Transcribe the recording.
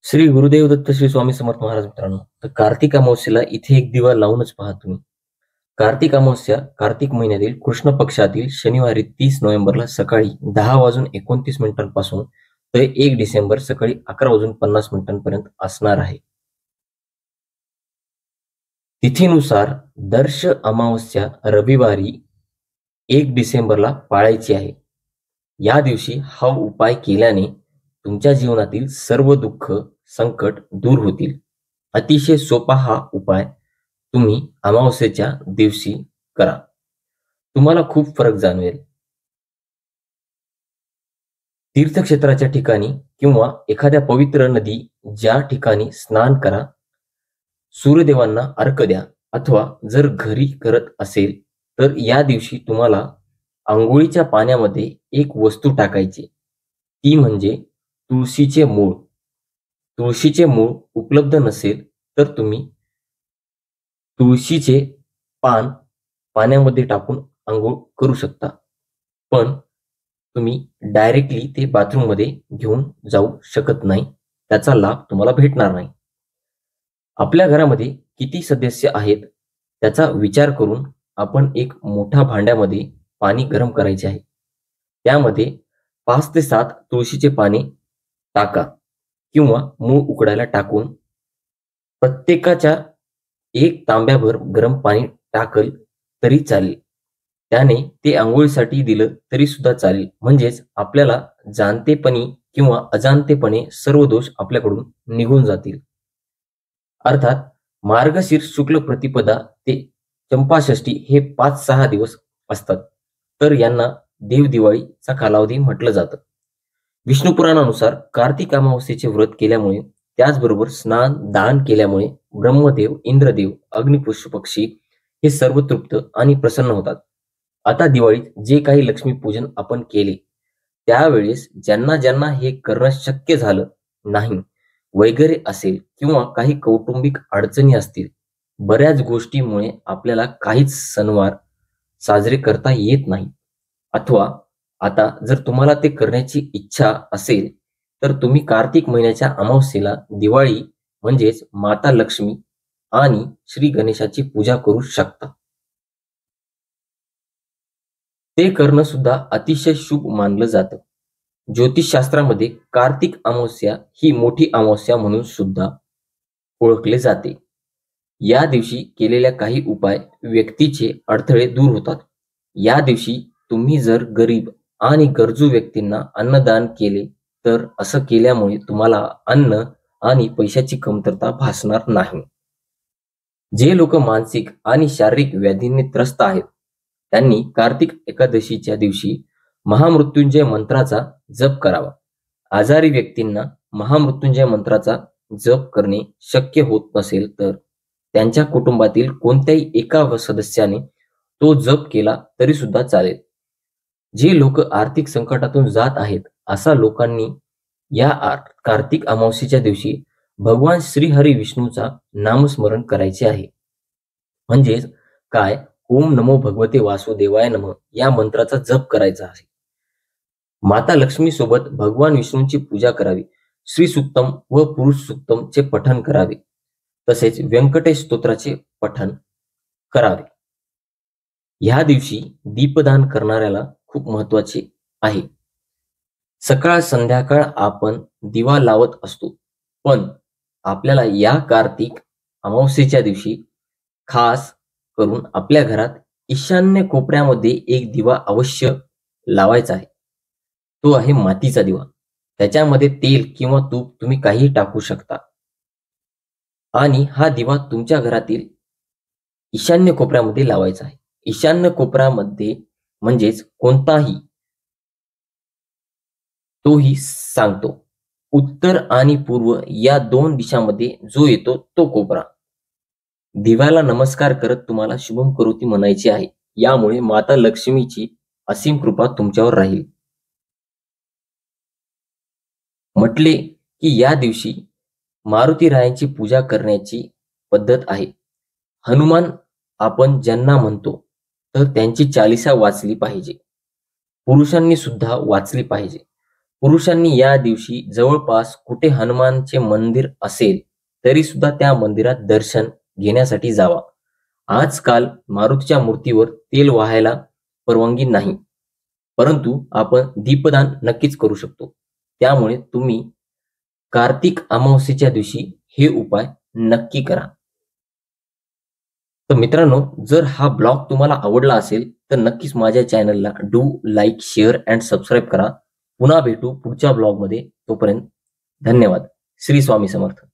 श्री गुरुदेव दत्त श्री स्वामी समर्थ महाराज मित्रांनो, तर कार्तिक अमावस्येला इथे एक दिवा लावूनच पहा तुम्ही. कार्तिक अमावस्या कार्तिक महिन्यातील कृष्ण पक्षातील शनिवारी 30 नोव्हेंबरला सकाळी 10:29 तर 1 डिसेंबर सकाळी 11:50 असणार आहे. तिथीनुसार दर्श अमावस्या रविवारी 1 डिसेंबरला पाळायची आहे. या दिवशी हा उपाय केल्याने तुमच्या जीवनातील सर्व दुःख, संकट दूर होतील. अतिशय सोपा हा उपाय तुम्ही अमावस्येच्या दिवशी करा. तुम्हाला खूप फरक जाणवेल. तीर्थक्षेत्राच्या ठिकाणी किंवा एखाद्या पवित्र नदी ज्या ठिकाणी स्नान करा, सूर्यदेवांना अर्घ्य द्या, अथवा जर घरी करत असेल तर या दिवशी तुम्हाला अंघोळीच्या पाण्यामध्ये एक वस्तू टाकायची, ती म्हणजे तुळशीचे मूळ. तुळशीचे मूळ उपलब्ध नसेल तर तुम्ही तुळशीचे पान पाण्यामध्ये टाकून अंघोळ करू शकता, पण तुम्ही डायरेक्टली ते बाथरूममध्ये घेऊन जाऊ शकत नाही. त्याचा लाभ तुम्हाला भेटणार नाही. आपल्या घरामध्ये किती सदस्य आहेत त्याचा विचार करून आपण एक मोठ्या भांड्यामध्ये पाणी गरम करायचे आहे. त्यामध्ये 5 ते 7 तुळशीचे पाने टाका किंवा मूळ उकडायला टाकून प्रत्येकाच्या 1 तांब्याभर गरम पाणी टाकल तरी चालेल. त्याने ते अंघोळीसाठी दिलं तरी सुद्धा चालेल. म्हणजेच आपल्याला जाणतेपणी किंवा अजाणतेपणे सर्व दोष आपल्याकडून निघून जातील. अर्थात मार्गशीर्ष शुक्ल प्रतिपदा ते चंपाषष्ठी हे 5-6 दिवस असतात, तर यांना देव दिवाळीचा कालावधी म्हटलं जातं. विष्णू पुराणानुसार कार्तिक अमावस्येचे व्रत केल्यामुळे, त्याचबरोबर स्नान दान केल्यामुळे ब्रह्मदेव, इंद्रदेव, अग्निपशु-पक्षी हे सर्व तृप्त आणि प्रसन्न होतात. आता दिवाळीत जे काही लक्ष्मीपूजन आपण केले त्यावेळेस ज्यांना ज्यांना हे करणं शक्य झालं नाही वगैरे असेल किंवा काही कौटुंबिक अडचणी असतील, बऱ्याच गोष्टीमुळे आपल्याला काहीच सणवार साजरे करता येत नाही, अथवा आता जर तुम्हाला ते करण्याची इच्छा असेल तर तुम्ही कार्तिक महिन्याच्या अमावस्येला दिवाळी म्हणजेच माता लक्ष्मी आणि श्री गणेशाची पूजा करू शकता. ते करणं सुद्धा अतिशय शुभ मानलं जातं. ज्योतिषशास्त्रामध्ये कार्तिक अमावस्या ही मोठी अमावस्या म्हणून सुद्धा ओळखले जाते. या दिवशी केलेल्या काही उपाय व्यक्तीचे अडथळे दूर होतात. या दिवशी तुम्ही जर गरीब आणि गरजू व्यक्तींना अन्नदान केले तर असं केल्यामुळे तुम्हाला अन्न आणि पैशाची कमतरता भासणार नाही. जे लोक मानसिक आणि शारीरिक व्याधींनी त्रस्त आहेत त्यांनी कार्तिक एकादशीच्या दिवशी महामृत्युंजय मंत्राचा जप करावा. आजारी व्यक्तींना महामृत्युंजय मंत्राचा जप करणे शक्य होत नसेल तर त्यांच्या कुटुंबातील कोणत्याही एका सदस्याने तो जप केला तरी सुद्धा चालेल. जे लोक आर्थिक संकटातून जात आहेत अशा लोकांनी या कार्तिक अमावस्येच्या दिवशी भगवान श्रीहरी विष्णूचा नामस्मरण करायचे आहे. म्हणजेच काय, ओम नमो भगवते वासुदेवाय नमः या मंत्राचा जप करायचा आहे. माता लक्ष्मी सोबत भगवान विष्णूंची पूजा करावी. श्री सुक्तम व पुरुष सुक्तमचे पठण करावे. तसेच व्यंकटेश स्तोत्राचे पठण करावे. ह्या दिवशी दीपदान करणाऱ्याला खूप महत्वाचे आहे. सकाळ संध्याकाळ आपण दिवा लावत असतो, पण आपल्याला या कार्तिक अमावस्येच्या दिवशी खास करून आपल्या घरात ईशान्य कोपऱ्यामध्ये एक दिवा अवश्य लावायचा आहे. तो आहे मातीचा दिवा. त्याच्यामध्ये तेल किंवा तूप तुम्ही काही टाकू शकता आणि हा दिवा तुमच्या घरातील ईशान्य कोपऱ्यामध्ये लावायचा आहे. ईशान्य कोपऱ्यामध्ये म्हणजेच कोणताही, तोही सांगतो, उत्तर आणि पूर्व या 2 दिशांमध्ये जो येतो तो कोपरा. दिव्याला नमस्कार करत तुम्हाला शुभम करोती म्हणायची आहे. यामुळे माता लक्ष्मीची असीम कृपा तुमच्यावर राहील. म्हटले की या दिवशी मारुती रायांची पूजा करण्याची पद्धत आहे. हनुमान आपण ज्यांना म्हणतो तर त्यांची चालीसा वाचली पाहिजे. पुरुषांनी सुद्धा वाचली पाहिजे. पुरुषांनी या दिवशी जवळपास कुठे हनुमानचे मंदिर असेल तरी सुद्धा त्या मंदिरात दर्शन घेण्यासाठी जावा. आजकाल मारुतीच्या मूर्तीवर तेल वाहायला परवानगी नाही, परंतु आपण दीपदान नक्कीच करू शकतो. त्यामुळे तुम्ही कार्तिक अमावस्येच्या दिवशी हे उपाय नक्की करा. तर मित्रांनो, जर हा ब्लॉग तुम्हाला आवडला असेल तर नक्कीच माझ्या चॅनलला लाईक, शेअर अँड सबस्क्राईब करा. पुन्हा भेटू पुढच्या ब्लॉगमध्ये. तोपर्यंत धन्यवाद. श्री स्वामी समर्थ.